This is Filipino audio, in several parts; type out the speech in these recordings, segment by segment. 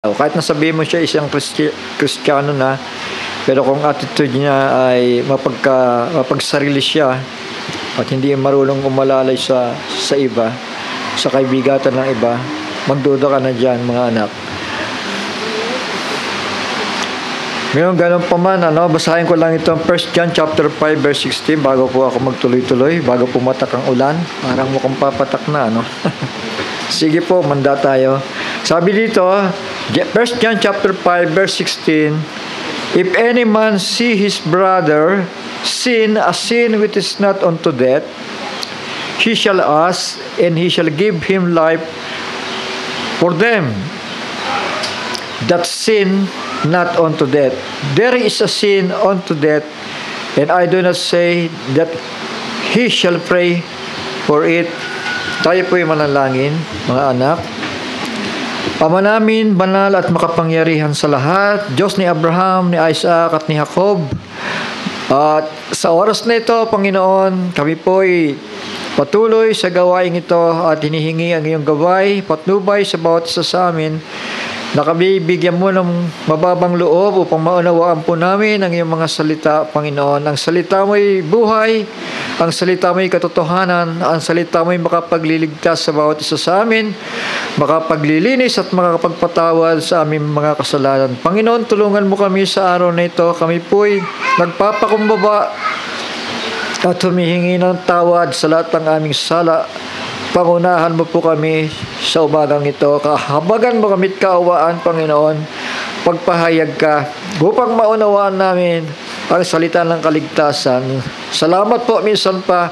Kahit nasabihin mo siya isang Kristiyano na, pero kung attitude niya ay mapagsarili siya at hindi marunong umalalay sa iba, sa kaibigatan ng iba, magduda ka na dyan, mga anak. Ngayon, ganun pa man, basahin ko lang ito, 1 John chapter 5 verse 16, bago po ako magtuloy-tuloy, bago pumatak ang ulan, parang mukhang papatak na, Sige po, manda tayo. Sabi dito, 1 John chapter 5 verse 16, if any man see his brother sin a sin which is not unto death, he shall ask, and he shall give him life for them that sin not unto death. There is a sin unto death, and I do not say that he shall pray for it. Tayo po'y manalangin, mga anak. Ama namin, banal at makapangyarihan sa lahat, Diyos ni Abraham, ni Isaac at ni Jacob. At sa oras na ito, Panginoon, kami po'y patuloy sa gawain ito at hinihingi ang iyong gaway, patnubay sa bawat isa sa amin, na kami bigyan mo ng mababang loob upang maunawaan po namin ang iyong mga salita, Panginoon. Ang salita mo'y buhay, ang salita mo'y katotohanan, ang salita mo'y makapagliligtas sa bawat isa sa amin, makapaglilinis at makakapagpatawad sa aming mga kasalanan. Panginoon, tulungan mo kami sa araw na ito. Kami po'y nagpapakumbaba at humihingi ng tawad sa lahat ng aming sala. Pangunahan mo po kami sa umagang ito. Kahabagan mo kami at kaawaan, Panginoon. Pagpahayag ka upang maunawaan namin ang salita ng kaligtasan. Salamat po minsan pa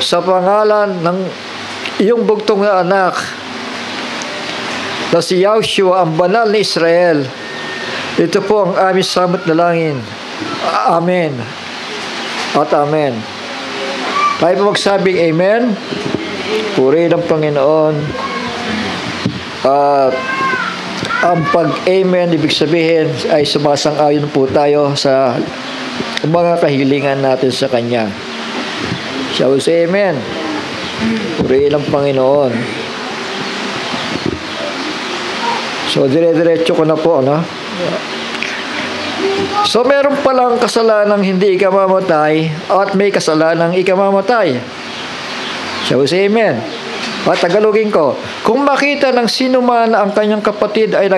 sa pangalan ng iyong bugtong na anak na si Yahshua, ang banal ni Israel. Ito po ang aming samot na langin. Amen at amen. Tayo po magsabing amen. Puri ng Panginoon. At ang pag-amen, ibig sabihin ay sumasang-ayon po tayo sa mga kahilingan natin sa Kanya. Shall we say amen? Puri ng Panginoon. So, dire-diretso ko na po, So, meron palang kasalanang hindi ikamamatay at may kasalanang ikamamatay. Shall we say amen? At tagalogin ko, kung makita ng sino man ang kanyang kapatid ay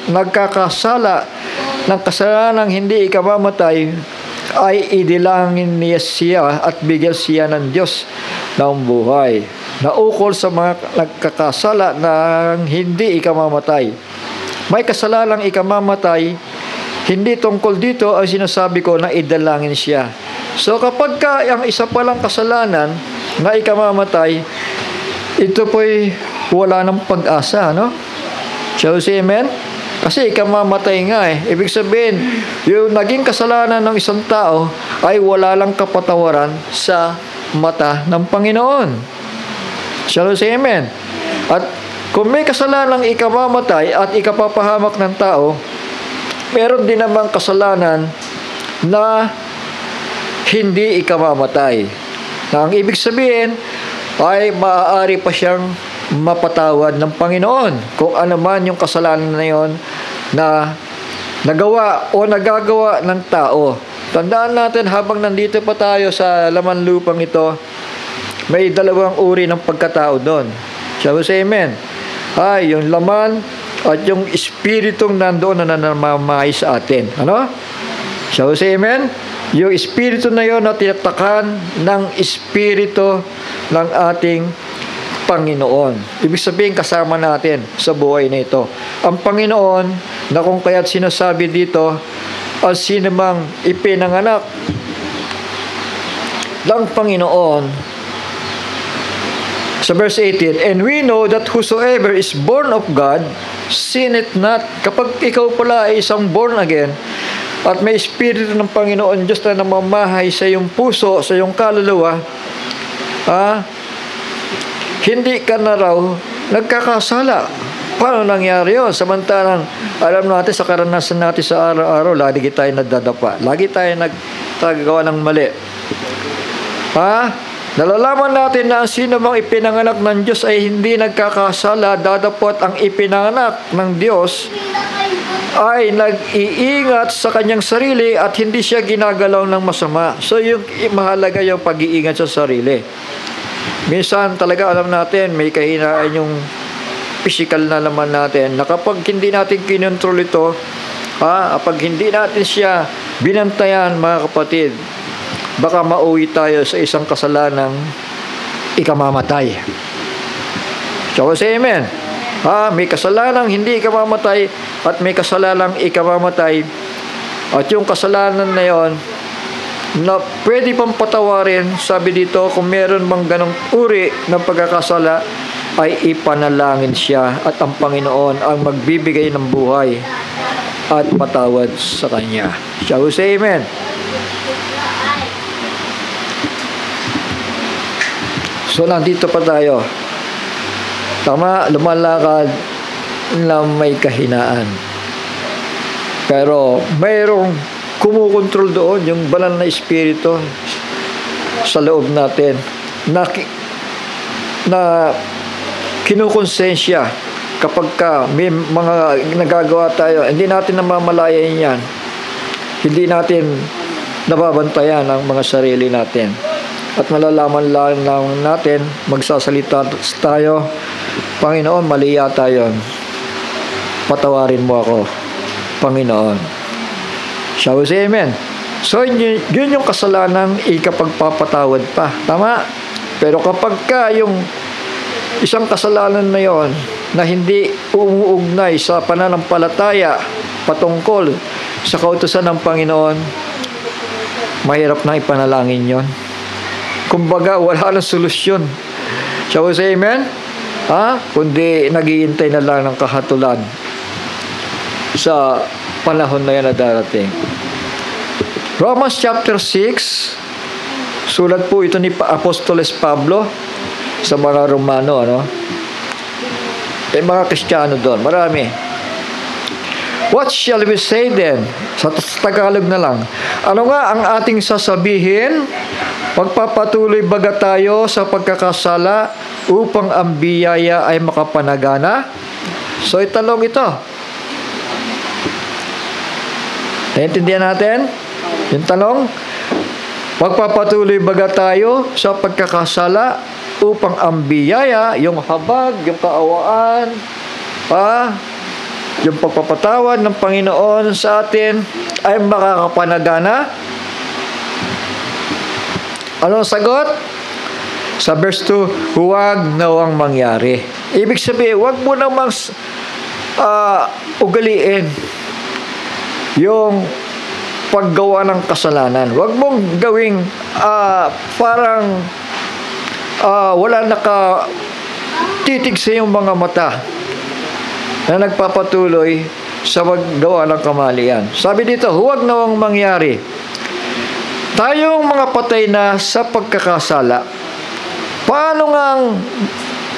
nagkakasala ng kasalanang hindi ikamamatay, ay idilangin niya siya at bigyan siya ng Diyos ng buhay. Naukol sa mga nagkakasala ng hindi ikamamatay. May kasalanang ikamamatay, hindi tungkol dito ang sinasabi ko na idalangin siya. So kapag ang isa palang kasalanan na ikamamatay, ito po'y wala ng pag-asa, Shall we say amen? Kasi ikamamatay nga Ibig sabihin, yung naging kasalanan ng isang tao ay wala lang kapatawaran sa mata ng Panginoon. Shall we say amen? At kung may kasalanang ikamamatay at ikapapahamak ng tao, meron din namang kasalanan na hindi ikamamatay. Na ang ibig sabihin ay maaari pa siyang mapatawad ng Panginoon kung ano man yung kasalanan na yon na nagawa o nagagawa ng tao. Tandaan natin, habang nandito pa tayo sa laman lupang ito, may dalawang uri ng pagkatao doon. Shall we say amen? Ay, yung laman at yung espiritong nandoon na namamahay sa atin. Shall we say amen? Yung espiritu na yun na tinatakan ng espiritu ng ating Panginoon. Ibig sabihin, kasama natin sa buhay na ito. Ang Panginoon, na kung kaya't sinasabi dito, ang sinumang ipinanganak ng Panginoon, sa verse 18, and we know that whosoever is born of God, sinneth not. Kapag ikaw pala ay isang born again, at may Espiritu ng Panginoon Diyos na namamahay sa iyong puso, sa iyong kaluluwa, hindi ka na raw nagkakasala. Paano nangyari yun? Samantalang, alam natin sa karanasan natin sa araw-araw, lagi tayo nadadapa. Lagi tayo nagtagawa ng mali. Nalalaman natin na ang sino mang ipinanganak ng Diyos ay hindi nagkakasala, datapwat ang ipinanganak ng Diyos ay nag-iingat sa kanyang sarili at hindi siya ginagalaw ng masama. So yung mahalaga yung pag-iingat sa sarili. Minsan talaga alam natin may kahinaan yung physical na naman natin, na kapag hindi natin kinontrol ito, kapag hindi natin siya binantayan, mga kapatid, baka mauwi tayo sa isang kasalanang ikamamatay. So, say amen. May kasalanang hindi ikamamatay at may kasalanang ikamamatay. At yung kasalanan na yon na pwede pang patawarin, sabi dito, kung meron mang ganong uri ng pagkakasala, ay ipanalangin siya at ang Panginoon ang magbibigay ng buhay at patawad sa kanya. Shall we say amen? So, nandito pa tayo. Tama, lumalakad na may kahinaan. Pero, mayroong kumukontrol doon, yung banal na espiritu sa loob natin, na kinukonsensya kapag may mga nagagawa tayo, hindi natin namamalayan yan. Hindi natin nababantayan ang mga sarili natin. At malalaman lang natin, magsasalita tayo, Panginoon, mali yata yun. Patawarin mo ako, Panginoon. Shall we say amen? So, yun yung kasalanang ikapagpapatawad pa. Tama? Pero kapag yung isang kasalanan na yon na hindi umuugnay sa pananampalataya patungkol sa kautusan ng Panginoon, mahirap na ipanalangin yon. Kumbaga, wala nang solusyon. Shall we say amen? Kundi naghihintay na lang ng kahatulan sa panahon na yan na darating. Romans chapter 6, sulat po ito ni Apostoles Pablo sa mga Romano, mga Kristiyano doon, marami. What shall we say then? Sa Tagalog na lang. Ano nga ang ating sasabihin? Pagpapatuloy baga tayo sa pagkakasala upang ang biyaya ay makapanagana? So, itanong ito. Naintindihan natin? Yung tanong, pagpapatuloy baga tayo sa pagkakasala upang ang biyaya, yung habag, yung kaawaan, yung pagpapatawad ng Panginoon sa atin ay makakapanagana? Anong sagot? Sa verse 2, huwag nawang mangyari. Ibig sabihin, huwag mo namang ugaliin yung paggawa ng kasalanan. Huwag mong gawing parang wala nakatitig sa iyong mga mata na nagpapatuloy sa paggawa ng kamalian. Sabi dito, huwag nawang mangyari. Tayong mga patay na sa pagkakasala, paano nga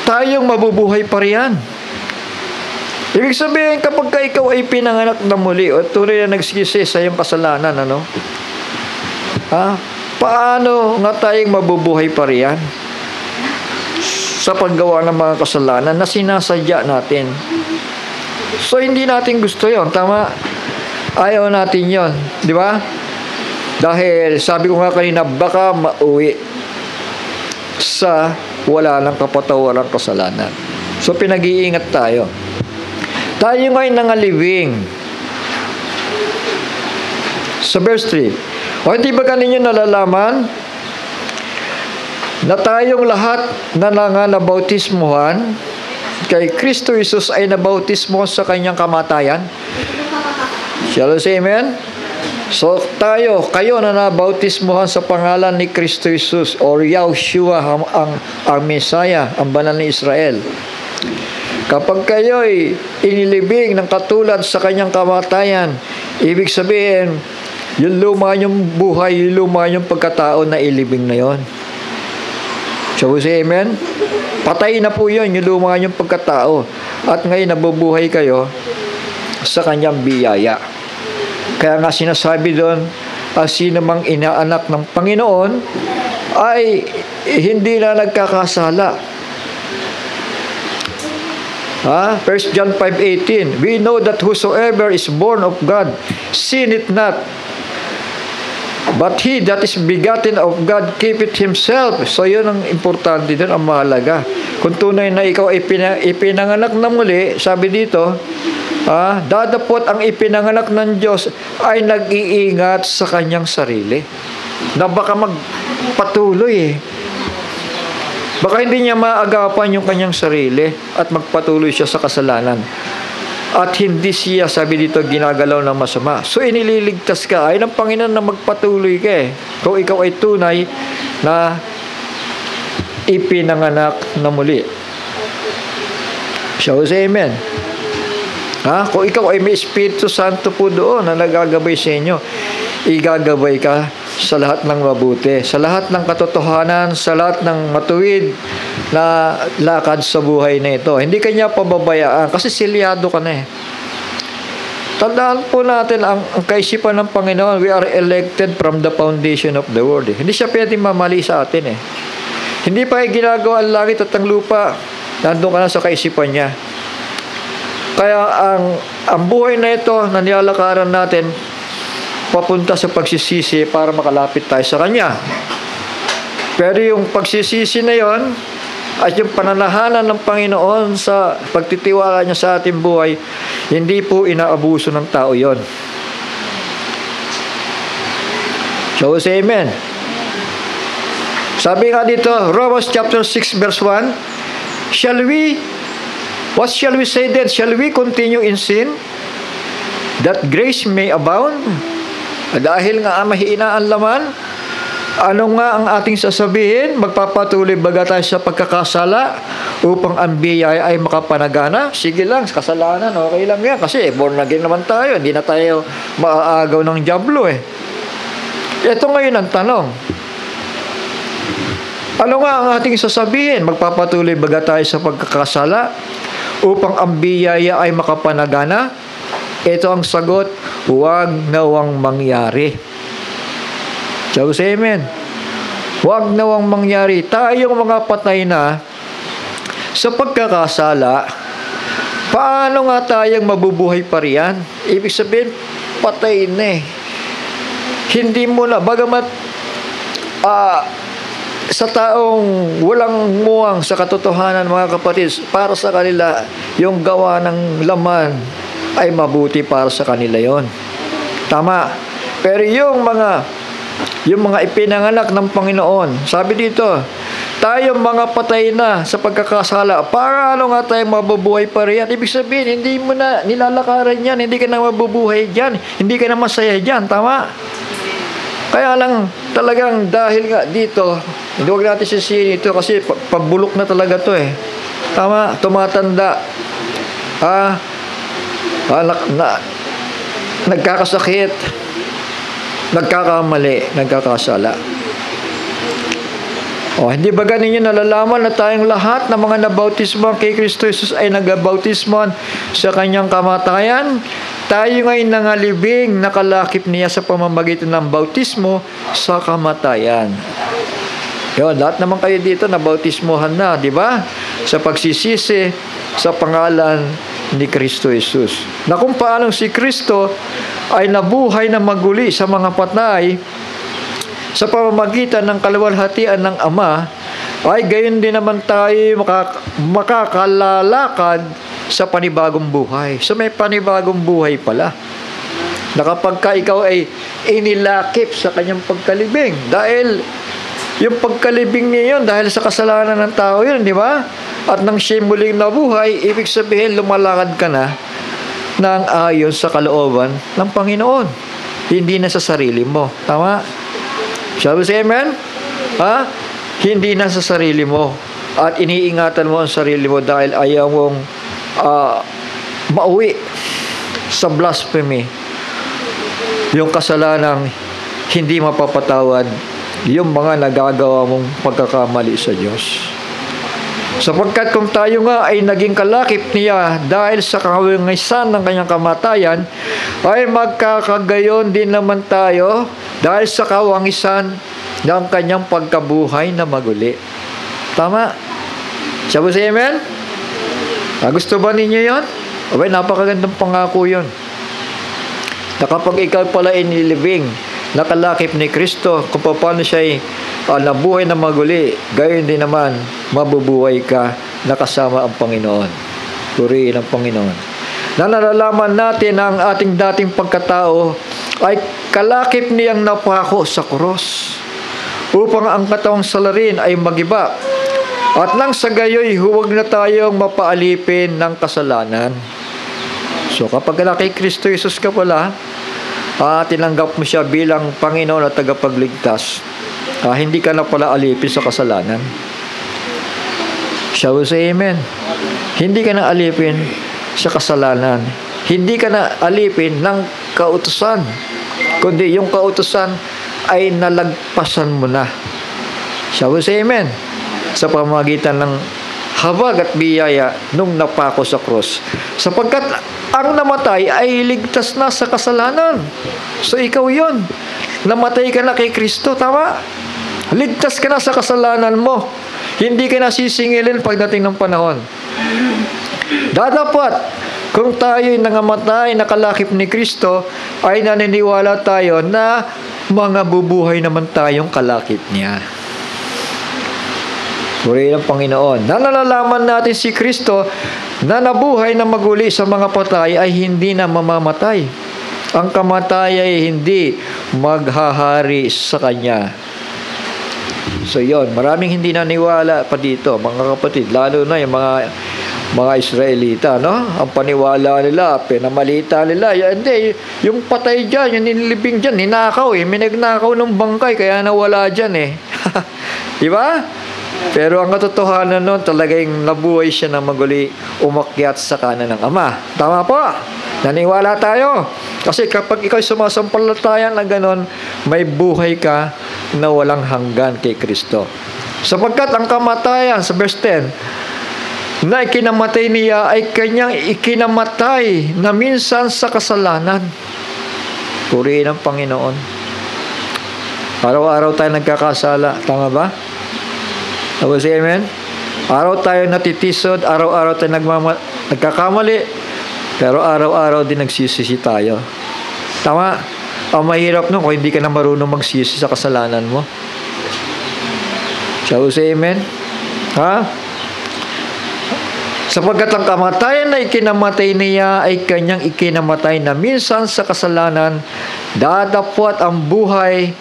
tayong mabubuhay pa riyan? Ibig sabihin, kapag ikaw ay pinanganak na muli o tunay na nagsisi sa iyong kasalanan, paano nga tayong mabubuhay pa riyan sa paggawa ng mga kasalanan na sinasadya natin? So, hindi natin gusto yon, tama? Ayaw natin yon, di ba? Dahil, sabi ko nga kanina, baka mauwi sa wala ng kapatawaran kasalanan. So, pinag-iingat tayo. Tayo ngayon nangalibing. Sa verse 3, o hindi ba kaninyo nalalaman na tayong lahat na nabautismuhan kay Kristo Jesus ay nabautismo sa kanyang kamatayan? Shall we say amen? So kayo na nabautismuhan sa pangalan ni Kristo Jesus or Yahushua ang Mesaya, ang banal ni Israel. Kapag kayo'y inilibing ng katulad sa kanyang kamatayan, ibig sabihin, yung luma yung buhay, yung luma yung pagkatao na ilibing na yon. So we say amen? Patay na po yun, yung luma yung pagkatao. At ngayon nabubuhay kayo sa kanyang biyaya. Kaya nga sinasabi doon, sino mang inaanak ng Panginoon ay hindi na nagkakasala. 1 John 5:18, we know that whosoever is born of God sinneth not, but he that is begotten of God keepeth himself. So yun ang importante din, ang mahalaga. Kung tunay na ikaw ay ipinanganak na muli, sabi dito, dadapot ang ipinanganak ng Diyos ay nag-iingat sa kanyang sarili. Na baka magpatuloy Baka hindi niya maagapan yung kanyang sarili at magpatuloy siya sa kasalanan. At hindi siya, sabi dito, ginagalaw ng masama. So, inililigtas ka ay ng Panginoon na magpatuloy ka kung ikaw ay tunay na ipinanganak na muli. So, say amen. Kung ikaw ay may Espiritu Santo po doon na nagagabay sa inyo, igagabay ka sa lahat ng mabuti, sa lahat ng katotohanan, sa lahat ng matuwid na lakad sa buhay na ito. Hindi kanya pababayaan kasi silyado ka na Tandaan po natin ang kaisipan ng Panginoon, we are elected from the foundation of the world. Hindi siya pwedeng mamali sa atin Hindi pa ginagawa ang langit at ang lupa, nandun ka na sa kaisipan niya. Kaya ang buhay na ito na nilalakaran natin papunta sa pagsisisi para makalapit tayo sa Kanya. Pero yung pagsisisi na yon at yung pananahanan ng Panginoon sa pagtitiwala niya sa ating buhay, hindi po inaabuso ng tao yon. So, say amen. Sabi nga dito, Romans chapter 6 verse 1, what shall we say then? Shall we continue in sin that grace may abound? Dahil nga mahina ang laman, ano nga ang ating sasabihin? Magpapatuloy baga tayo sa pagkakasala upang ang biyaya ay makapanagana? Sige lang, kasalanan, okay lang yan. Kasi born again naman tayo, hindi na tayo maaagaw ng dyablo Ito ngayon ang tanong. Ano nga ang ating sasabihin? Magpapatuloy baga tayo sa pagkakasala upang ang biyaya ay makapanagana? Ito ang sagot, huwag nawang mangyari. So, say amen. Huwag nawang mangyari. Tayong mga patay na sa pagkakasala, paano nga tayong mabubuhay pa riyan? Ibig sabihin, patay na Hindi mo na, bagamat sa taong walang muwang sa katotohanan, mga kapatid, para sa kanila, yung gawa ng laman ay mabuti para sa kanila yon. Tama. Pero yung mga ipinanganak ng Panginoon, sabi dito, tayo mga patay na sa pagkakasala, para ano nga tayo mabubuhay pa riyan? Ibig sabihin, hindi mo na nilalakaran yan, hindi ka na mabubuhay dyan, hindi ka na masaya dyan. Tama. Kaya lang, talagang dahil nga dito, hindi wag natin sisihin ito kasi pabulok na talaga to Tama, tumatanda. Nagkakasakit, nagkakamali, nagkakasala. Hindi ba ganin nyo nalalaman na tayong lahat ng mga nabautismo kay Kristo Jesus ay nagabautismo sa kanyang kamatayan? Tayo nga'y nangalibing, nakalakip niya sa pamamagitan ng bautismo sa kamatayan. Yun, lahat naman kayo dito nabautismohan na, di ba? Sa pagsisisi sa pangalan ni Kristo Jesus. Na kung paanong si Kristo ay nabuhay na maguli sa mga patay sa pamamagitan ng kaluwalhatian ng Ama, ay gayon din naman tayo makakalalakad sa panibagong buhay. So may panibagong buhay pala. Na kapag ikaw ay inilakip sa kanyang pagkalibing, dahil yung pagkalibing niya yun, dahil sa kasalanan ng tao yun, di ba? At nang siya muling nabuhay, ibig sabihin lumalakad ka na ng ayon sa kalooban ng Panginoon. Hindi na sa sarili mo. Tama? Shall we say amen? Hindi na sa sarili mo. At iniingatan mo ang sarili mo dahil ayaw mong mauwi sa blasphemy. Yung kasalanang hindi mapapatawad, yung mga nagagawa mong pagkakamali sa Diyos. Sapagkat kung tayo nga ay naging kalakip niya dahil sa kawangisan ng kanyang kamatayan, ay magkakagayon din naman tayo dahil sa kawangisan ng kanyang pagkabuhay na maguli. Tama? Siya po si amen? Gusto ba ninyo yun? Abay, napakagandang pangako yun. Na kapag ikaw pala inilibing, nakalakip ni Kristo, kung paano siya nabuhay na maguli, gayon din naman, mabubuhay ka nakasama ang Panginoon. Purihin ang Panginoon. Na nalalaman natin na ang ating dating pagkatao ay kalakip niyang napako sa krus upang ang katawang salarin ay magiba. At nang sa gayoy, huwag na tayong mapaalipin ng kasalanan. So kapag kay Kristo Jesus ka pala, tinanggap mo siya bilang Panginoon at tagapagligtas, hindi ka na pala alipin sa kasalanan. Shall we say amen? Hindi ka na alipin sa kasalanan. Hindi ka na alipin ng kautusan, kundi yung kautusan ay nalagpasan mo na. Shall we say amen? Sa pamamagitan ng habag at biyaya nung napako sa krus. Sapagkat ang namatay ay ligtas na sa kasalanan. So ikaw yun. Namatay ka na kay Kristo, tama? Ligtas ka na sa kasalanan mo. Hindi ka na sisingilin pagdating ng panahon. Dapat, kung tayo'y nangamatay, nakalakip ni Kristo, ay naniniwala tayo na mga bubuhay naman tayong kalakip niya. Purihin ang Panginoon. Na nalalaman natin si Kristo na nabuhay na maguli sa mga patay ay hindi na mamamatay. Ang kamatay ay hindi maghahari sa Kanya. So yon, maraming hindi naniwala pa dito, mga kapatid, lalo na yung mga Israelita, no? Ang paniwala nila, pinamalita nila, hindi, yung patay dyan, yung nilibing dyan, ninakaw may nagnakaw ng bangkay, kaya nawala dyan diba? Pero ang katotohanan nun, talagang nabuhay siya na maguli, umakyat sa kanan ng Ama. Tama po? Naniwala tayo. Kasi kapag ikaw sumasampalataya na ganon, may buhay ka na walang hanggan kay Kristo. Sapagkat ang kamatayan, sa verse 10, na ikinamatay niya ay kanyang ikinamatay na minsan sa kasalanan. Purihin ang Panginoon. Araw-araw tayo nagkakasala. Tama ba? Tapos, amen? Araw tayo natitisod, araw-araw tayo nagkakamali, pero araw-araw din nagsisisi tayo. Tama? Ang mahirap nun kung hindi ka na marunong magsisi sa kasalanan mo. Shall we say amen? Sapagkat ang kamatayan na ikinamatay niya ay kanyang ikinamatay na minsan sa kasalanan, dadapot ang buhay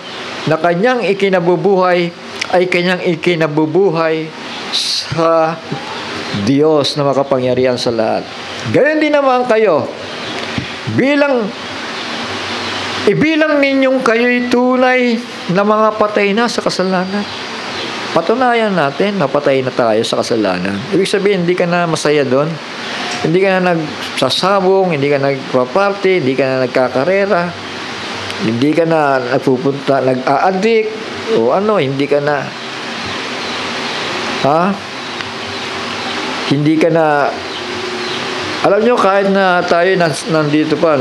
na kanyang ikinabubuhay ay kanyang ikinabubuhay sa Diyos na makapangyarihan sa lahat. Gayon din naman kayo, ibilang ninyong kayo'y tunay na mga patay na sa kasalanan. Patunayan natin, napatay na tayo sa kasalanan. Ibig sabihin, hindi ka na masaya doon. Hindi ka na nagsasabong, hindi ka nagpa-party, hindi ka na nagkakarera, hindi ka na nagpupunta, nag-a-addict, o hindi ka na, hindi ka na, alam nyo, kahit na tayo nandito pa,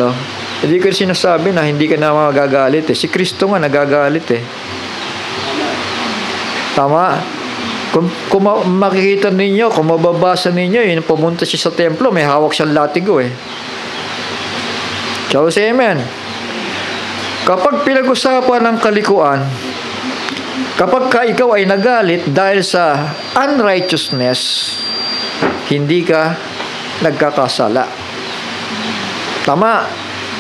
hindi ko sinasabi na hindi ka na magagalit Si Kristo nga nagagalit Tama? Kung makikita ninyo, kung mababasa ninyo, yun, pumunta siya sa templo, may hawak siyang latigo So, say amen. Kapag pinag-usapan ng kalikuan, kapag ikaw ay nagalit dahil sa unrighteousness, hindi ka nagkakasala. Tama.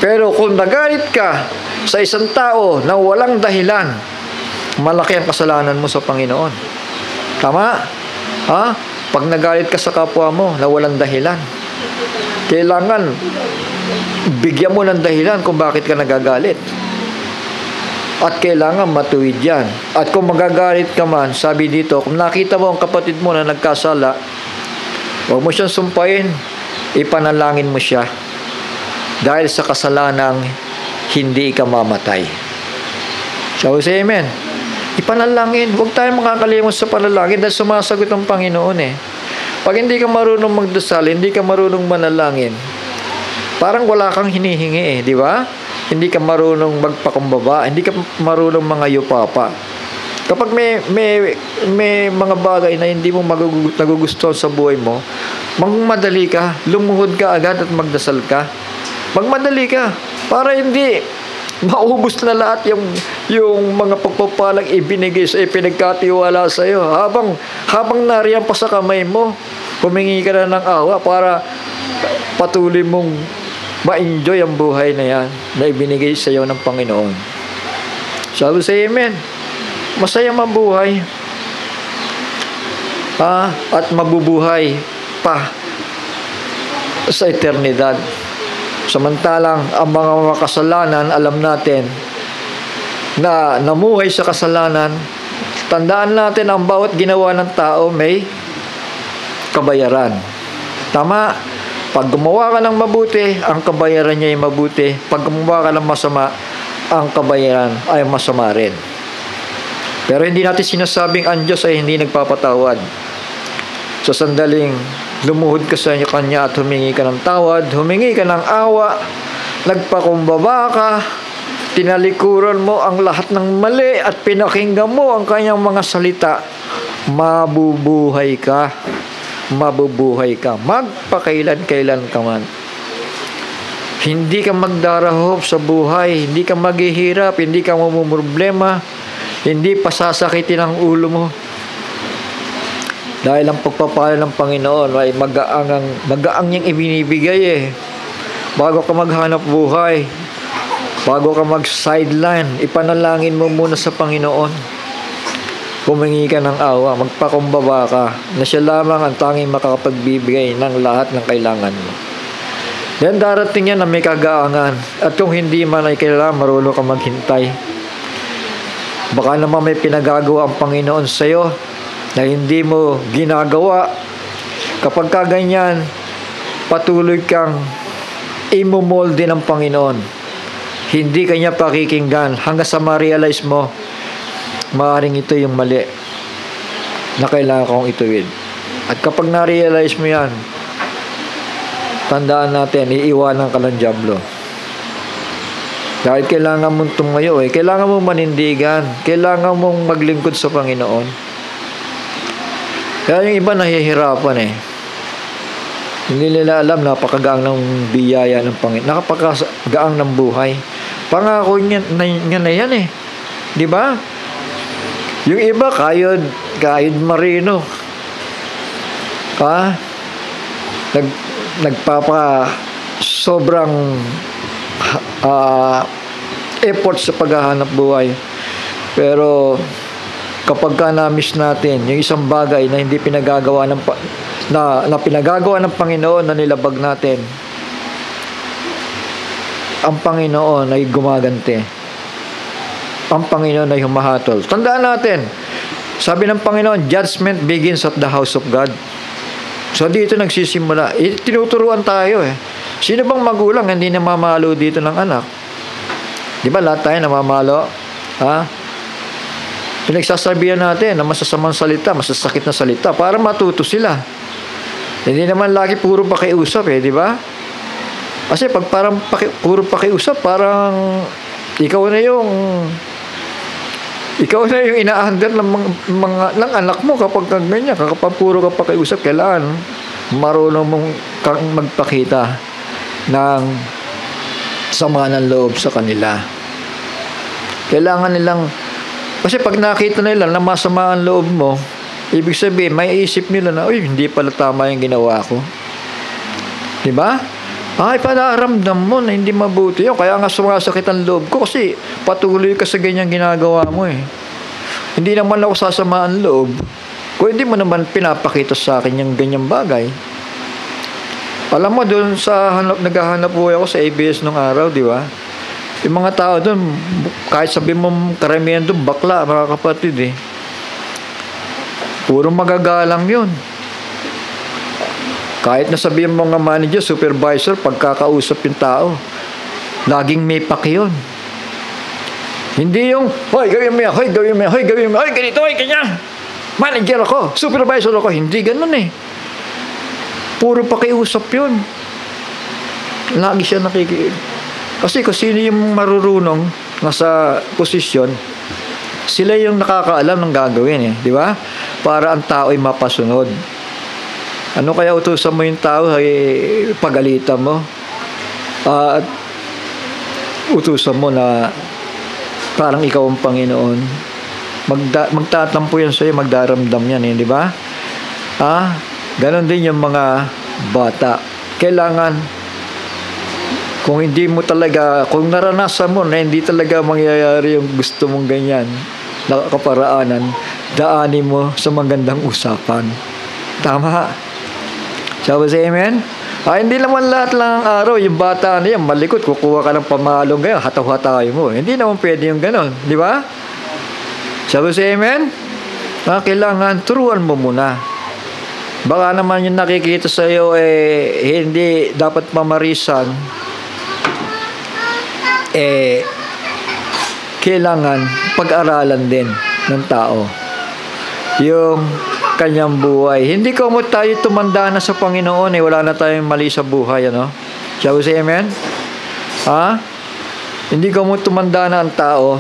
Pero kung nagalit ka sa isang tao na walang dahilan, malaki ang kasalanan mo sa Panginoon. Tama? Pag nagalit ka sa kapwa mo na walang dahilan, kailangan bigyan mo ng dahilan kung bakit ka nagagalit. At kailangan matuwid yan. At kung magagalit ka man, sabi dito, kung nakita mo ang kapatid mo na nagkasala, huwag mo siyang sumpain, ipanalangin mo siya. Dahil sa kasalanang hindi ka mamatay. So, say amen. Ipanalangin. Huwag tayong makakalimot sa panalangin dahil sumasagot ang Panginoon Pag hindi ka marunong magdasal, hindi ka marunong manalangin, parang wala kang hinihingi di ba? Hindi ka marunong magpakumbaba, hindi ka marunong mangayupapa. Kapag may mga bagay na hindi mo nagugustuhan sa buhay mo, magmadali ka, lumuhod ka agad at magdasal ka. Magmadali ka para hindi maubos na lahat yung mga pagpapalang ibinigay sa pinagkatiwala sa iyo. Habang nariyan pa sa kamay mo, humingi ka na ng awa para patuloy mong ma-enjoy ang buhay na yan na ibinigay sa iyo ng Panginoon. Sabi sa amen. Masaya mabuhay. At mabubuhay pa sa eternidad. Samantalang ang mga makasalanan, alam natin na namuhay sa kasalanan, tandaan natin ang bawat ginawa ng tao may kabayaran. Tama? Pag gumawa ka ng mabuti, ang kabayaran niya ay mabuti. Pag gumawa ka ng masama, ang kabayaran ay masama rin. Pero hindi natin sinasabing ang Diyos ay hindi nagpapatawad. Sa sandaling lumuhod ka sa Kanya at humingi ka ng tawad, humingi ka ng awa, nagpakumbaba ka, tinalikuran mo ang lahat ng mali at pinakinggan mo ang Kanyang mga salita, mabubuhay ka. Mabubuhay ka. Magpakailan-kailan ka man. Hindi ka magdarahop sa buhay, hindi ka maghihirap, hindi ka mamumroblema, hindi pasasakitin ang ulo mo. Dahil ang pagpapala ng Panginoon ay magaang niyang ibinibigay Bago ka maghanap buhay, bago ka mag-sideline, ipanalangin mo muna sa Panginoon. Humingi ka ng awa, magpakumbaba ka, na siya lamang ang tanging makakapagbibigay ng lahat ng kailangan mo. Then darating yan na may kagaangan, at kung hindi man ay kailangan marunong ka maghintay. Baka naman may pinagagawa ang Panginoon sa iyo na hindi mo ginagawa. Kapag kaganyan, patuloy kang imomolde ng Panginoon. Hindi kanya pakikinggan hanggang sa ma-realize mo, maaaring ito yung mali na kailangan kong ituwid. At kapag na-realize mo yan, tandaan natin, iiwanan ka ng dyablo. Dahil kailangan mong tumayo kailangan mong manindigan, kailangan mong maglingkod sa Panginoon. Kaya yung iba nahihirapan Hindi nila alam, napakagaang ng biyaya ng Panginoon, napakagaang ng buhay. Pangako niya na yan di ba? Yung iba kayod marino. Nagpapa sobrang effort sa paghahanap buhay. Pero kapag na-miss natin yung isang bagay na hindi pinagagawa na pinagagawa ng Panginoon na nilabag natin, ang Panginoon ay gumaganti. Ang Panginoon ay humahatol. Tandaan natin, sabi ng Panginoon, judgment begins at the house of God. So dito nagsisimula. Tinuturuan tayo Sino bang magulang hindi namamalo dito ng anak? Di ba lahat tayo namamalo? Pinagsasabihan natin na masasamang salita, masasakit na salita para matuto sila. Hindi naman lagi puro pakiusap di ba? Kasi pag parang puro pakiusap, parang ikaw na yung ina-under ng anak mo kapag ganyan. Kapag puro ka pakiusap, kailangan marunong mong magpakita ng sama ng loob sa kanila. Kailangan nilang, kasi pag nakita nila na masama ang loob mo, ibig sabihin, may isip nila na, hindi pala tama yung ginawa ko. Diba? Panaramdam mo na hindi mabuti yun. Kaya nga sumasakit ang loob ko kasi patuloy ka sa ganyang ginagawa mo Hindi naman ako sasamaan loob kung hindi mo naman pinapakita sa akin yung ganyang bagay. Alam mo, doon sa naghahanap buhay ako sa ABS nung araw, di ba? Yung mga tao doon, kahit sabihin mo karamihan doon, bakla, mga kapatid Puro magagalang yun. Kahit na sabihin mo nga manager, supervisor, pagkakausap yung tao, laging may paki yun. Hindi yung, hoy, gawin mo yan, hoy, gawin mo yan, hoy, gawin mo, hoy, ganito, hoy, ganyan. Manager ako, supervisor ako. Hindi ganun Puro pakiusap yun. Lagi siya Kasi kung sino yung marurunong nasa posisyon, Sila yung nakakaalam ng gagawin eh, di ba? Para ang tao ay mapasunod. Ano kaya utusan mo yung tao ay pagalitan mo? At utusan mo na parang ikaw ang Panginoon. Magtatampo yan sa'yo, magdaramdam yan eh, di ba? Ganon din yung mga bata. Kailangan, kung hindi mo talaga, kung naranasan mo na hindi talaga mangyayari yung gusto mong ganyan, na kaparaanan, daanin mo sa magandang usapan. Tama? Sabi sa amen? Hindi naman lahat lang ang araw, yung bata na yan, malikot, kukuha ka ng pamalong ganyan, hataw-hataw mo. Hindi naman pwede yung ganon, di ba? Sabi sa amen? Kailangan, turuan mo muna. Baka naman yung nakikita sa iyo hindi dapat pamarisan. Kailangan pag-aralan din ng tao yung kanyang buhay. Hindi ko mo tayo tumanda na sa Panginoon wala na tayong mali sa buhay, ano? Shall we say amen? Hindi ko mo tumanda na ang tao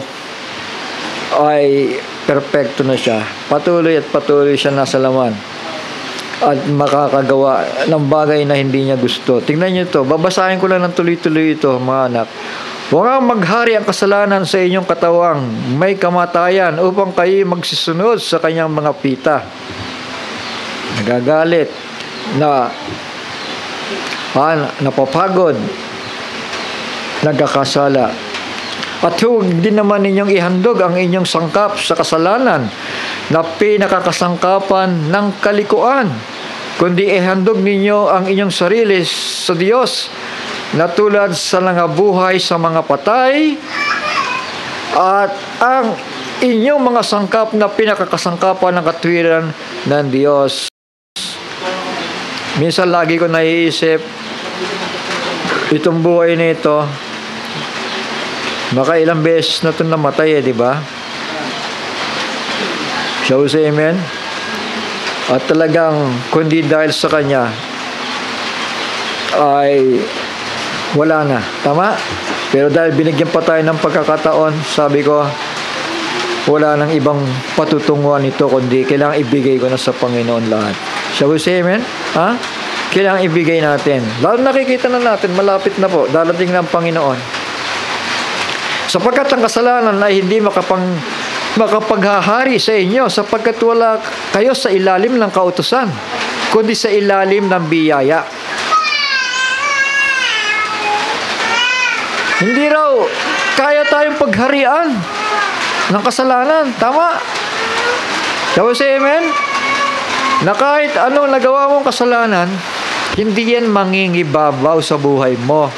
ay perfecto na siya. Patuloy at patuloy siya nasa laman at makakagawa ng bagay na hindi niya gusto. Tingnan niyo ito. Babasahin ko lang ng tuloy-tuloy ito, mga anak. Huwag kang maghari ang kasalanan sa inyong katawang may kamatayan upang kayo magsisunod sa kanyang mga pita. Nagagalit na napapagod, nagkakasala. At huwag din naman ninyong ihandog ang inyong sangkap sa kasalanan na pinakakasangkapan ng kalikuan, kundi ihandog ninyo ang inyong sarili sa Diyos na tulad sa nangabuhay sa mga patay, at ang inyong mga sangkap na pinakakasangkapan ng katwiran ng Diyos. Minsan lagi ko naiisip, itong buhay nito, baka ilang beses na ito namatay di ba? Shall we say amen? At talagang, kundi dahil sa Kanya, ay wala na. Tama? Pero dahil binigyan pa tayo ng pagkakataon, sabi ko, wala nang ibang patutunguhan ito, kundi kailangan ibigay ko na sa Panginoon lahat. Shall we say amen? Kailangan ibigay natin. Lalo nakikita na natin, malapit na po, darating na ang Panginoon. Sapagkat ang kasalanan ay hindi makapaghahari sa inyo, sapagkat wala kayo sa ilalim ng kautusan, kundi sa ilalim ng biyaya. Hindi raw kaya tayong pagharian ng kasalanan. Tama? Shall we say amen? Na kahit anong nagawa mong kasalanan, hindi yan mangingibabaw sa buhay mo.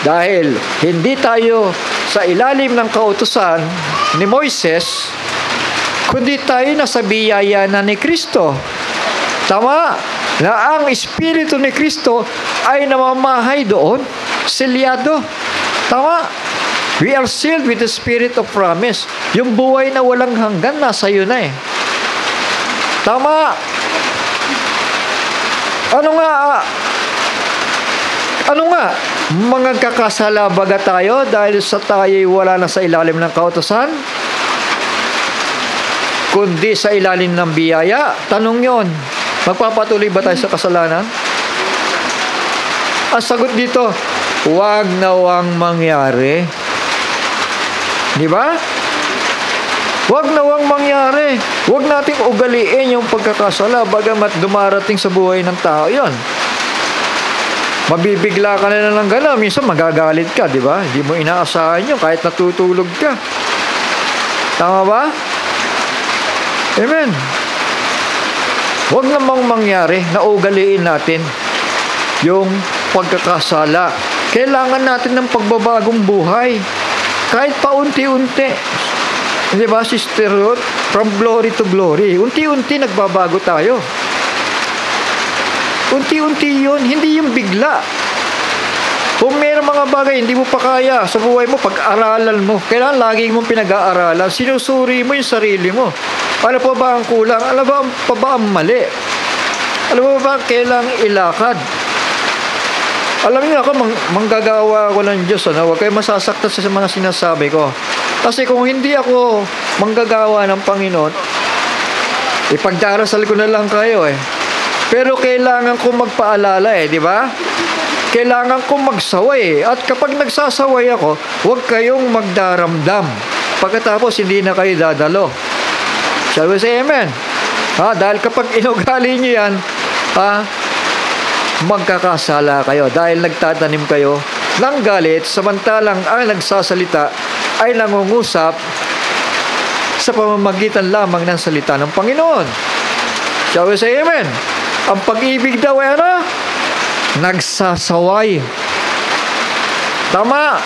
Dahil hindi tayo sa ilalim ng kautusan ni Moises, kundi tayo nasa biyaya na ni Kristo. Tama? Na ang Espiritu ni Kristo ay namamahay doon, selyado. Tama? We are sealed with the Spirit of promise. Yung buhay na walang hanggan, nasa iyo na Tama? Ano nga? Mga kakasala baga tayo dahil sa tayo'y wala na sa ilalim ng kautusan, kundi sa ilalim ng biyaya? Tanong yon. Magpapatuloy ba tayo sa kasalanan? Ang sagot dito, huwag nawang mangyari. Di ba? Huwag nawang mangyari. Huwag nating ugaliin yung pagkakasala bagamat dumarating sa buhay ng tao yon. Mabibigla ka na ng gano'n. Minsan magagalit ka, di ba? Hindi mo inaasahan yun kahit natutulog ka. Tama ba? Amen. Huwag namang mangyari na ugaliin natin yung pagkakasala. Kailangan natin ng pagbabagong buhay. Kahit paunti-unti. Di ba, Sister Ruth? From glory to glory. Unti-unti nagbabago tayo. Unti-unti yun, hindi yung bigla. Kung mayroong mga bagay hindi mo pa kaya sa buhay mo, pag-aralan mo. Kailangan lagi mong pinag-aaralan. Sinusuri mo yung sarili mo. Ano pa ba ang kulang? Ano pa ba ang mali? Ano pa ba kailangang ilakad? Alam niyo ako, manggagawa ako ng Diyos. Huwag kayo masasaktan sa mga sinasabi ko. Kasi kung hindi ako manggagawa ng Panginoon, ipagdarasal ko na lang kayo Pero kailangan ko magpaalala di ba? Kailangan ko magsaway. At kapag nagsasaway ako, huwag kayong magdaramdam. Pagkatapos, hindi na kayo dadalo. Shall we say amen? Dahil kapag inugali nyo yan, magkakasala kayo. Dahil nagtatanim kayo ng galit, samantalang ang nagsasalita ay nangungusap sa pamamagitan lamang ng salita ng Panginoon. Shall we say amen? Ang pag-ibig daw nagsasaway. Tama.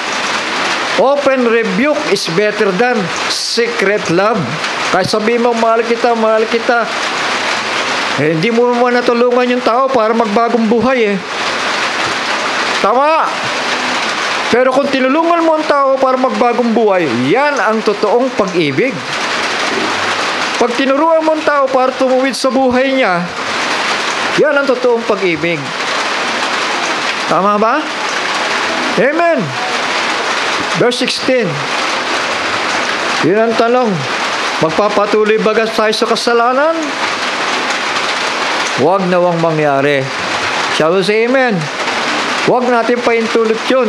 Open rebuke is better than secret love. Kahit sabihin mo, mahal kita, hindi mo naman natulungan yung tao para magbagong buhay Tama. Pero kung tinulungan mo ang tao para magbagong buhay, yan ang totoong pag-ibig. Pag tinuruan mo ang tao para tumuwid sa buhay niya, yan ang totoong pag-ibig. Tama ba? Amen. Verse 16. Yun ang tanong. Magpapatuloy ba tayo sa kasalanan? Huwag nawang mangyari. Shall we say amen? Huwag natin paintulot yun.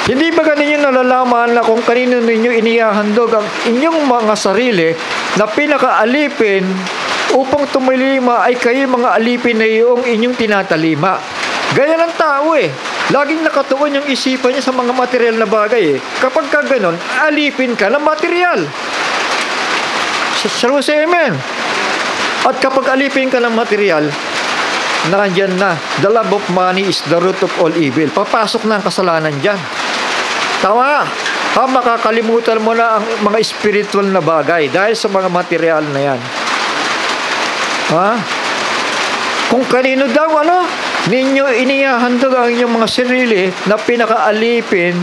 Hindi ba ninyo nalalaman na kung kanino ninyo inihahandog ang inyong mga sarili na pinakaalipin upang tumalima ay kayo mga alipin na iyong inyong tinatalima? Ganyan ang tao Laging nakatuon yung isipan niya sa mga material na bagay Kapag ka ganon, alipin ka ng material. Shall we say amen? At kapag alipin ka ng material, nandyan na. The love of money is the root of all evil. Papasok na ang kasalanan dyan. Tama. Makakalimutan mo na ang mga spiritual na bagay dahil sa mga material na yan. Kung kanino daw ninyo inihahandog ang inyong mga sarili na pinakaalipin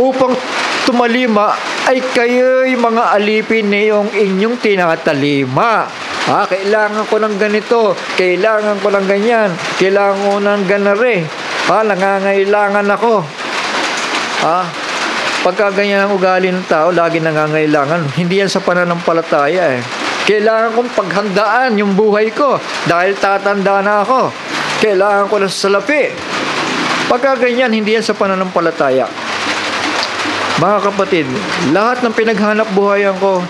upang tumalima ay kayo'y mga alipin na yung inyong tinatalima. Kailangan ko ng ganito, kailangan ko ng ganyan, kailangan ko ng ganare. Nangangailangan ako. Pagka ganyan ang ugali ng tao, lagi nangangailangan. Hindi yan sa pananampalataya Kailangan kong paghandaan yung buhay ko dahil tatanda na ako. Kailangan ko ng salapi. Pagka ganyan, hindi yan sa pananampalataya. Mga kapatid, lahat ng pinaghanap buhayan ko,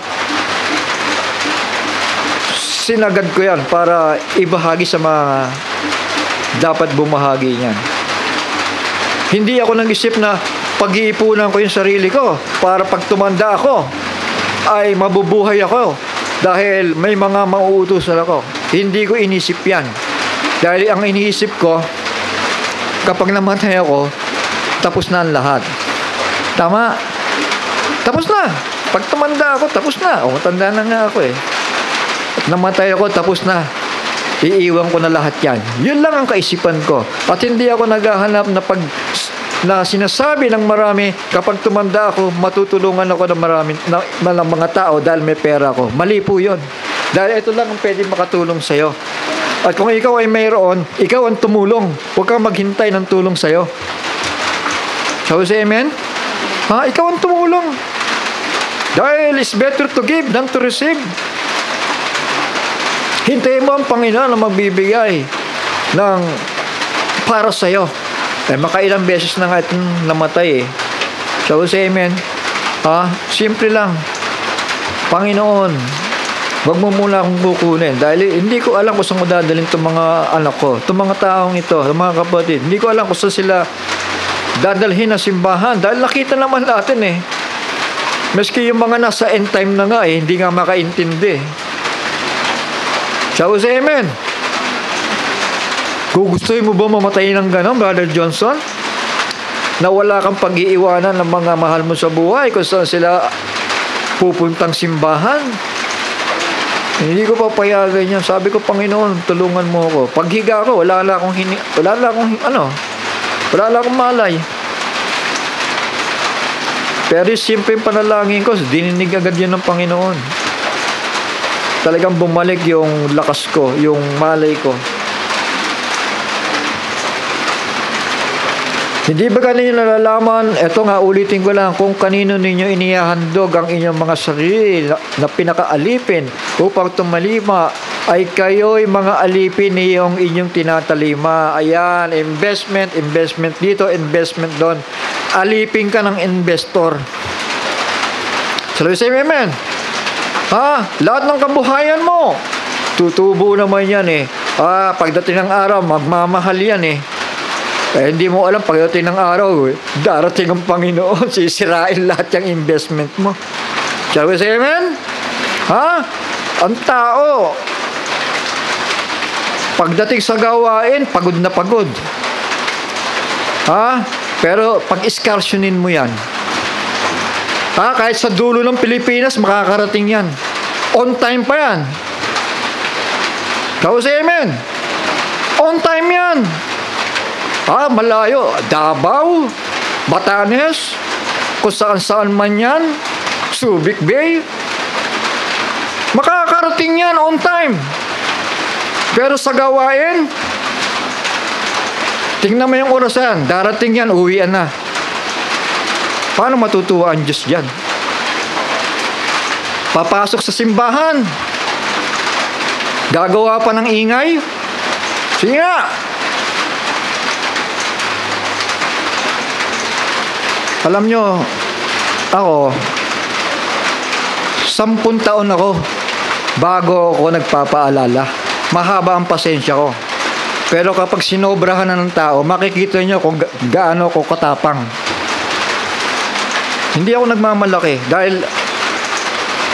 sinagad ko yan para ibahagi sa mga dapat bumahagi niyan. Hindi ako nag-isip na pag-iipunan ko yung sarili ko para pag tumanda ako ay mabubuhay ako dahil may mga mauutusan ako. Hindi ko inisip yan. Dahil ang iniisip ko, kapag namatay ako, tapos na ang lahat. Tama? Tapos na. Pag tumanda ako, tapos na. Matanda na nga ako At namatay ako, tapos na. Iiwan ko na lahat yan. Yun lang ang kaisipan ko. At hindi ako naghahanap na sinasabi ng marami, kapag tumanda ako, matutulungan ako ng mga tao dahil may pera ako. Mali po yun. Dahil ito lang ang pwede makatulong sa'yo. At kung ikaw ay mayroon, ikaw ang tumulong. Huwag kang maghintay ng tulong sa'yo. Shall we say amen? Ikaw ang tumulong. Dahil it's better to give than to receive. Hintayin mo ang Panginoon na magbibigay ng para sa'yo. Makailang beses na nga itong namatay Shall we say amen? Simple lang. Panginoon, wag mo muna akong kukunin dahil hindi ko alam kung saan mo dadalhin itong mga anak ko, itong mga taong ito, itong mga kapatid. Hindi ko alam kung saan sila dadalhin na simbahan dahil nakita naman natin maski yung mga nasa end time na nga hindi nga makaintindi. Shall we say amen? Gugustuhin mo ba mamatay ng gano'n, Brother Johnson? Na wala kang pag-iiwanan ng mga mahal mo sa buhay kung saan sila pupuntang simbahan? Hindi ko papayagan yan. Sabi ko, Panginoon, tulungan mo ako. Paghiga ko, wala na akong malay. Pero simple panalangin ko, dininig agad yun ng Panginoon. Talagang bumalik yung lakas ko, yung malay ko. Hindi ba ninyo nalalaman, eto nga ulitin ko lang, kung kanino ninyo inihahandog ang inyong mga sarili na pinakaalipin upang tumalima, ay kayo'y mga alipin niyong inyong tinatalima. Ayan, investment dito, investment doon. Alipin ka ng investor. Sabi sa amen. Lahat ng kabuhayan mo, tutubo naman yan eh. Pagdating ng araw, magmamahal yan eh. Hindi mo alam, pagdating ng araw, darating ang Panginoon, sisirain lahat yung investment mo. Shall we say amen? Ang tao, pagdating sa gawain, pagod na pagod. Pero pag-iskarsionin mo yan, kahit sa dulo ng Pilipinas, makakarating yan. On time pa yan. Shall we say amen? On time yan. Malayo, Davao, Batanes, kung saan-saan man yan, Subic Bay, makakarating yan on time. Pero sa gawain, tingnan mo yung orasan, darating yan, uwian na. Paano matutuwa ang Diyos dyan? Papasok sa simbahan, gagawa pa ng ingay, sige nga. Alam nyo, ako, 10 taon ako bago ako nagpapaalala. Mahaba ang pasensya ko. Pero kapag sinobrahan na ng tao, makikita nyo kung gaano ko katapang. Hindi ako nagmamalaki dahil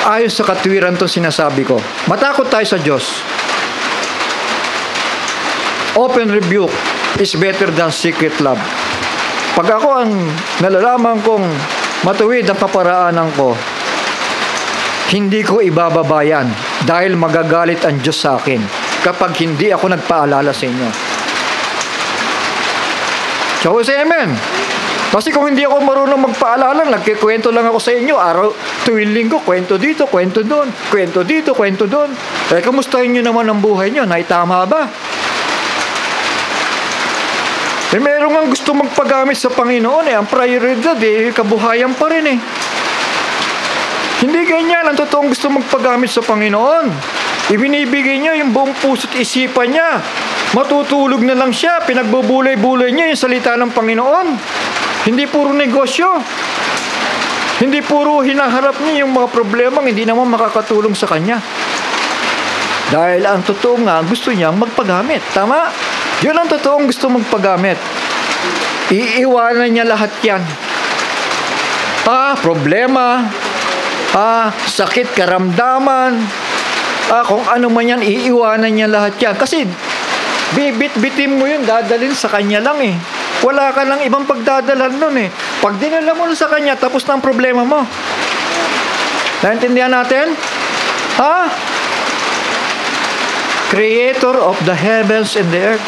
ayon sa katwiran itong sinasabi ko. Matakot tayo sa Diyos. Open rebuke is better than secret love. Pag ako ang nalalaman kong matuwid ang kaparaanan ko, hindi ko ibababayan dahil magagalit ang Diyos sa akin kapag hindi ako nagpaalala sa inyo. So, say amen. Kasi kung hindi ako marunong magpaalala, nagkikwento lang ako sa inyo, tuwing linggo, kwento dito, kwento doon, kwento dito, kwento doon. Kamustahin nyo naman ang buhay nyo? Naitama ba? Meron nga gusto magpagamit sa Panginoon ang prioridad kabuhayan pa rin Hindi ganyan ang totoong gusto magpagamit sa Panginoon. Ibinibigay niya yung buong puso't isipan niya. Matutulog na lang siya, pinagbubulay-bulay niya yung salita ng Panginoon. Hindi puro negosyo. Hindi puro hinaharap niya yung mga problemang hindi naman makakatulong sa kanya. Dahil ang totoo nga, gusto niyang magpagamit. Tama? Yun ang totoong gusto magpagamit. Iiwanan niya lahat yan. Problema, sakit, karamdaman, kung ano man yan, iiwanan niya lahat yan. Kasi, bibit-bitin mo yun, dadalhin sa kanya lang Wala ka lang ibang pagdadalan nun Pag dinala mo sa kanya, tapos na ang problema mo. Naintindihan natin? Creator of the heavens and the earth.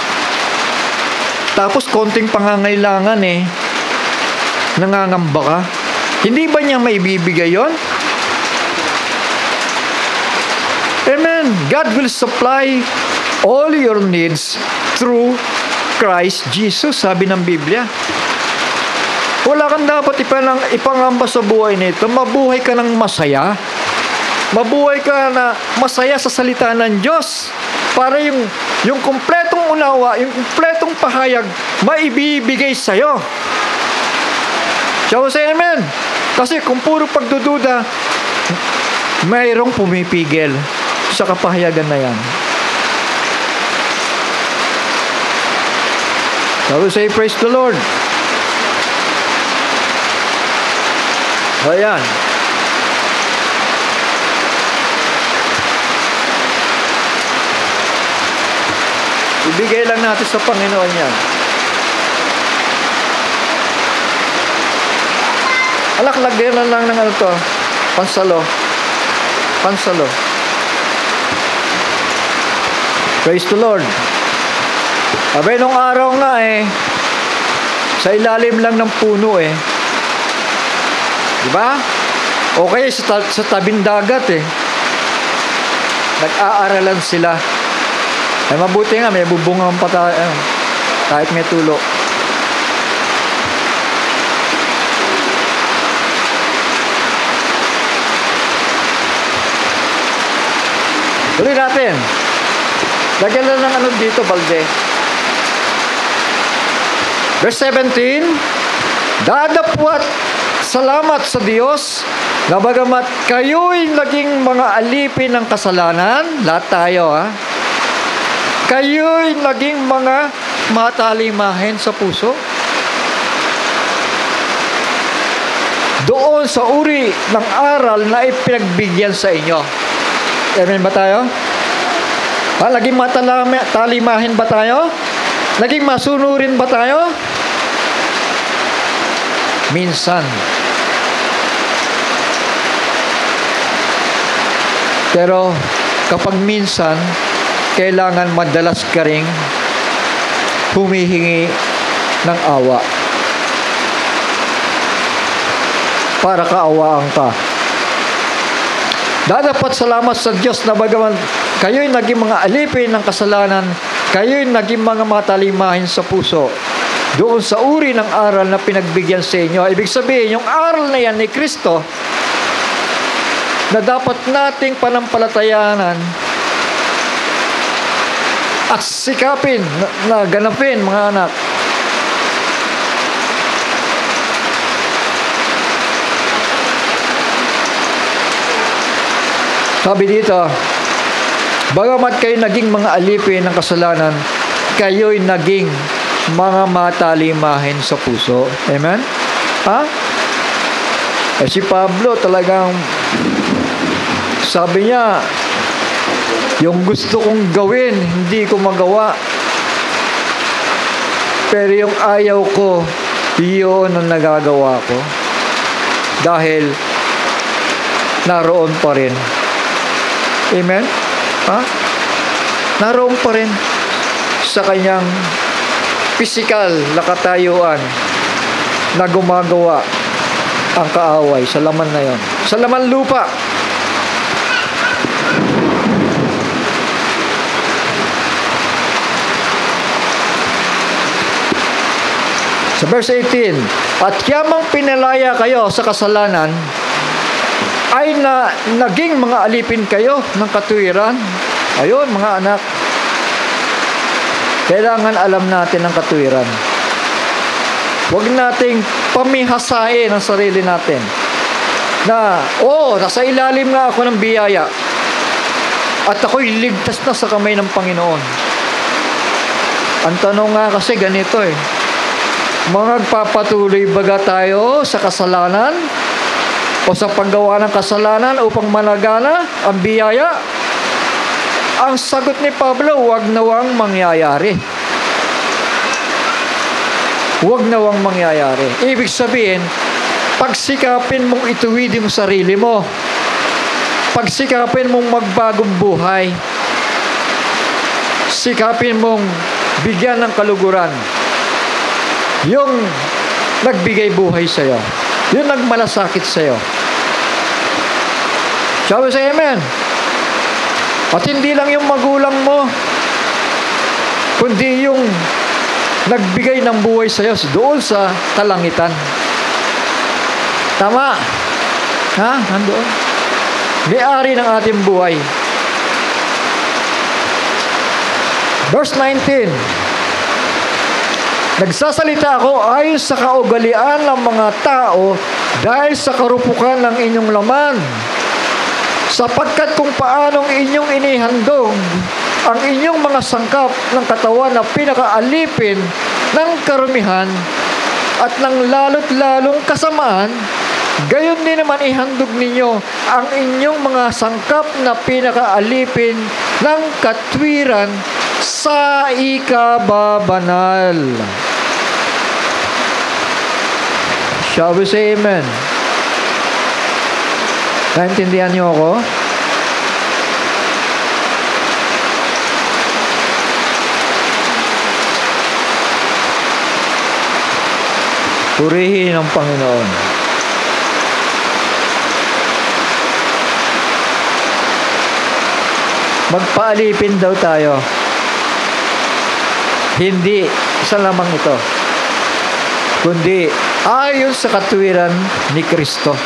Tapos konting pangangailangan nangangamba ka. Hindi ba niya maibibigay yon? Amen. God will supply all your needs through Christ Jesus, sabi ng Biblia. Wala kang dapat ipangamba sa buhay nito. Mabuhay ka ng masaya. Mabuhay ka na masaya sa salita ng Diyos. Para yung kumpletong unawa, yung kumpletong pahayag, maibibigay sa'yo. Shall we say amen? Kasi kung puro pagdududa, mayroong pumipigil sa kapahayagan na yan. Shall we say praise the Lord? Ayan. Ibigay lang natin sa Panginoon yan. Lagyan na lang ng pansalo. Praise the Lord. Abay, nung araw nga sa ilalim lang ng puno diba? Okay, sa tabing dagat nag-aaralan sila. Mabuti nga, may bubungang pa tayo, kahit may tulo. Tuloy natin. Lagyan na ng ano dito, balde. Verse 17, dadapwat salamat sa Diyos na bagamat kayo'y naging mga alipin ng kasalanan, lahat tayo kayo'y naging mga matalimahin sa puso. Doon sa uri ng aral na ipinagbigyan sa inyo. Amen ba tayo? Naging matalimahin ba tayo? Naging masunurin ba tayo? Minsan. Pero kapag minsan, kailangan madalas ka ring humihingi ng awa para kaawaan ka. Dapat salamat sa Diyos na bagaman kayo'y naging mga alipin ng kasalanan, kayo'y naging mga matalimahin sa puso doon sa uri ng aral na pinagbigyan sa inyo. Ibig sabihin, yung aral na yan ni Kristo na dapat nating panampalatayanan at sikapin na ganapin, mga anak. Sabi dito, bagamat kayo naging mga alipin ng kasalanan, kayo'y naging mga matalimahin sa puso. Amen? Si Pablo talagang sabi niya, yung gusto kong gawin, hindi ko magawa. Pero yung ayaw ko, yun ang nagagawa ko. Dahil naroon pa rin. Amen? Naroon pa rin sa kanyang physical na katayuan na gumagawa ang kaaway sa laman na yon. Sa laman lupa. Sa verse 18, at yamang pinalaya kayo sa kasalanan, ay naging mga alipin kayo ng katuwiran. Ayun, mga anak. Kailangan alam natin ang katuwiran. Huwag nating pamihasain ang sarili natin. Na, nasa ilalim nga ako ng biyaya. At ako'y ligtas na sa kamay ng Panginoon. Ang tanong nga kasi ganito magpapatuloy baga tayo sa kasalanan o sa paggawa ng kasalanan upang managana ang biyaya? Ang sagot ni Pablo, huwag nawang mangyayari. Huwag nawang mangyayari. Ibig sabihin, pagsikapin mong ituwid yung sarili mo. Pagsikapin mong magbagong buhay. Sikapin mong bigyan ng kaluguran yung nagbigay buhay sa'yo. Yung nagmalasakit sa'yo. Sabi sa amen. At hindi lang yung magulang mo, kundi yung nagbigay ng buhay sa'yo doon sa kalangitan. Tama? Nandoon. May-ari ng ating buhay. Verse 19. Nagsasalita ako ayon sa kaugalian ng mga tao dahil sa karupukan ng inyong laman. Sapagkat kung paanong inyong inihandog ang inyong mga sangkap ng katawan na pinakaalipin ng karumihan at ng lalo't lalong kasamaan, gayon din naman ihandog ninyo ang inyong mga sangkap na pinakaalipin ng katwiran sa ikababanal. Shall we say amen? Naintindihan niyo ako? Purihin ang Panginoon. Magpaalipin daw tayo. Hindi isa lamang ito, kundi ayon sa katwiran ni Kristo.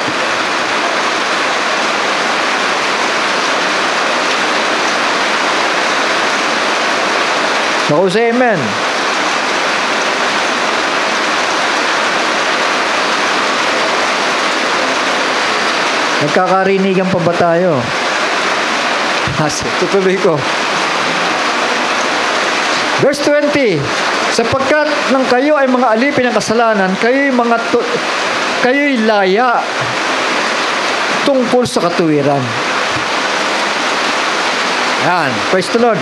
Ako say amen. Nagkakarinigan pa ba tayo? Tutuloy ko. Verse 20, sapagkat nang kayo ay mga alipin ng kasalanan, kayo'y laya tungkol sa katuwiran. Yan, praise the Lord.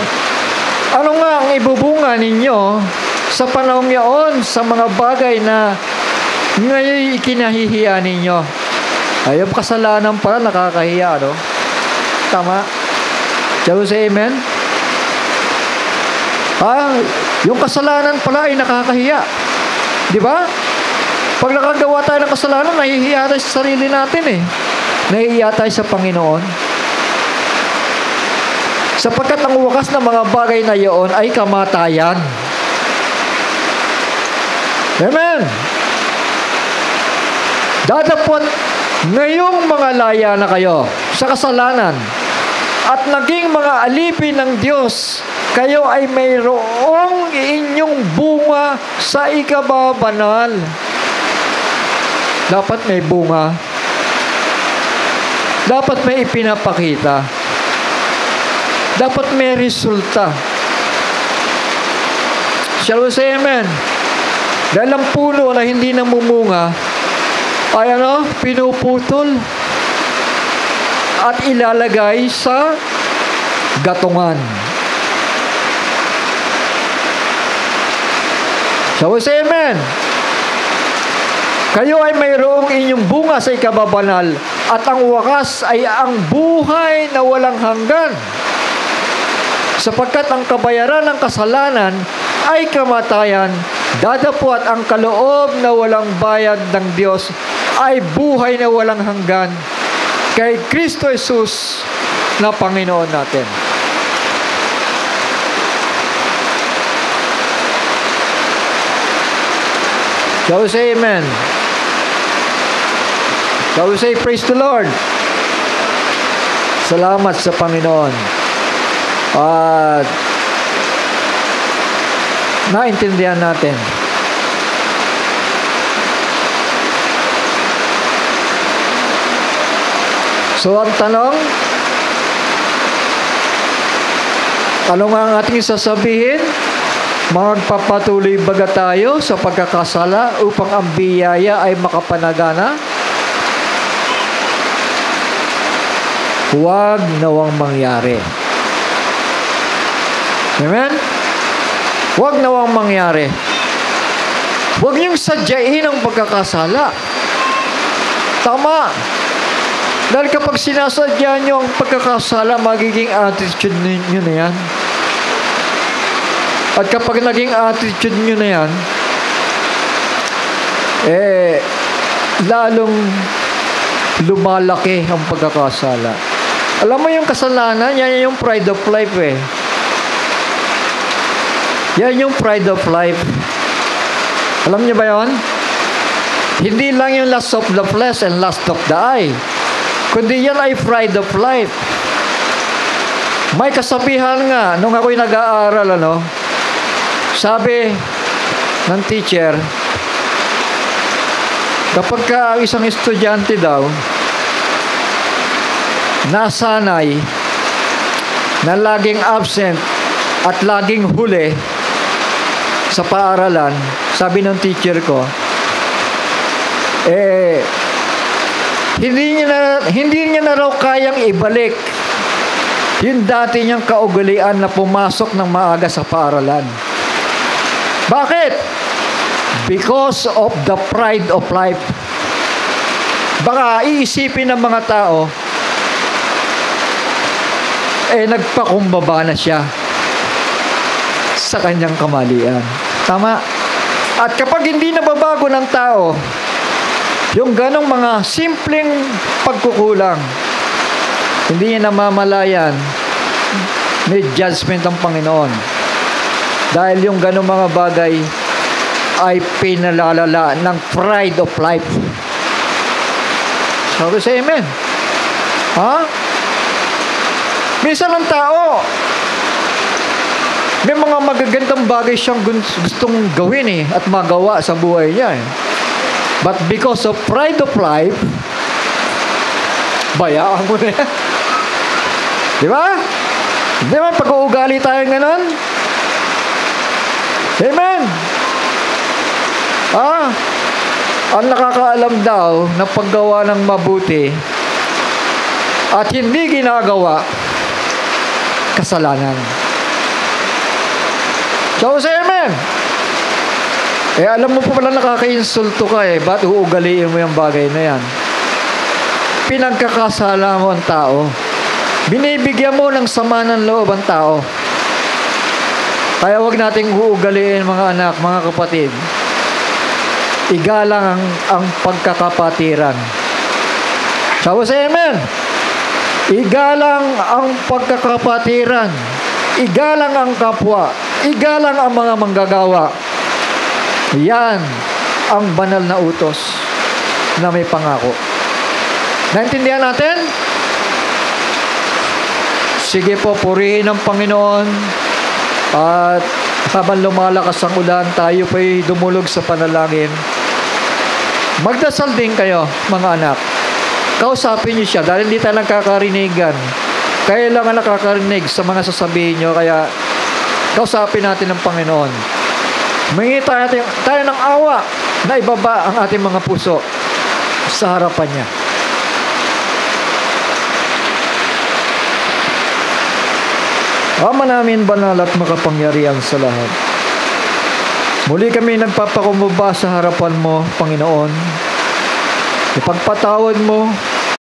Ano nga ang ibubunga ninyo sa panahong yaon sa mga bagay na ngayon ikinahihiya ninyo? Ayun, kasalanan pala nakakahiya, no? Tama? Shall we say amen? Yung kasalanan pala ay nakakahiya. Di ba? Pag nakagawa tayo ng kasalanan, nahihiya tayo sa sarili natin eh. Nahihiya tayo sa Panginoon. Sapagkat ang wakas ng mga bagay na iyon ay kamatayan. Amen. Datapot ngayong mga laya na kayo sa kasalanan at naging mga alipin ng Diyos, kayo ay mayroong inyong bunga sa ikababanal. Dapat may bunga. Dapat may ipinapakita. Dapat may resulta. Shall we say amen? Dahil ang puno na hindi namumunga ay pinuputol at ilalagay sa gatungan. Shall we say amen? Kayo ay mayroong inyong bunga sa ikababanal at ang wakas ay ang buhay na walang hanggan. Sapagkat ang kabayaran ng kasalanan ay kamatayan, datapwat ang kaloob na walang bayad ng Diyos ay buhay na walang hanggan kay Kristo Jesus na Panginoon natin. Shall we say amen? Shall we say praise the Lord? Salamat sa Panginoon. At naintindihan natin. So ang tanong, ano nga ang ating sasabihin? Magpapatuloy baga tayo sa pagkakasala upang ang biyaya ay makapanagana? Huwag nawang mangyari. Amen? Huwag nawang mangyari. Huwag niyong sadyain ang pagkakasala. Tama. Dahil kapag sinasadya niyo ang pagkakasala, magiging attitude niyo na yan. At kapag naging attitude niyo na yan, lalong lumalaki ang pagkakasala. Alam mo yung kasalanan, yan yung pride of life eh. Yan yung pride of life. Alam niyo ba yun? Hindi lang yung lust of the flesh and lust of the eye. Kundi yan ay pride of life. May kasabihan nga, nung ako'y nag-aaral, sabi ng teacher, kapag ka isang estudyante daw, nasanay na laging absent at laging huli sa paaralan, sabi ng teacher ko, hindi niya na raw kayang ibalik yung dati niyang kaugalian na pumasok ng maaga sa paaralan. Bakit? Because of the pride of life. Baka iisipin ng mga tao, nagpakumbaba na siya sa kanyang kamalian. Tama. At kapag hindi nababago ng tao yung ganong mga simpleng pagkukulang, hindi niya namamalayan, may judgment ang Panginoon. Dahil yung ganong mga bagay ay pinalalala ng pride of life. Sabi sa amen. Minsan ang tao May mga magagandang bagay siyang gustong gawin at magawa sa buhay niya. But because of pride of life, bayaan mo na yan. Di ba? Di ba pag-uugali tayo ganon? Amen! Ang nakakaalam daw ng paggawa ng mabuti at hindi ginagawa, kasalanan. So, say amen. Alam mo pa pala nakaka-insulto ka ba't uugaliin mo yung bagay na yan? Pinagkakasala mo ang tao. Binibigyan mo ng sama ng loob ang tao. Kaya wag nating uugaliin mga anak, mga kapatid. Igalang ang pagkakapatiran. So, say amen. Igalang ang pagkakapatiran. Igalang ang kapwa. Igalang ang mga manggagawa. Yan ang banal na utos na may pangako. Naintindihan natin? Sige po, purihin ang Panginoon. At habang lumalakas ang ulan, tayo po'y dumulog sa panalangin. Magdasal din kayo, mga anak. Kausapin niyo siya dahil hindi tayo nagkakarinigan. Kailangan nakakarinig sa mga sasabihin niyo, kaya kausapin natin ang Panginoon. Humingi tayo ng awa na ibaba ang ating mga puso sa harapan niya. Ama namin, banal at makapangyarihan sa lahat. Muli kami nagpapakumbaba sa harapan mo, Panginoon. Ipagpatawad mo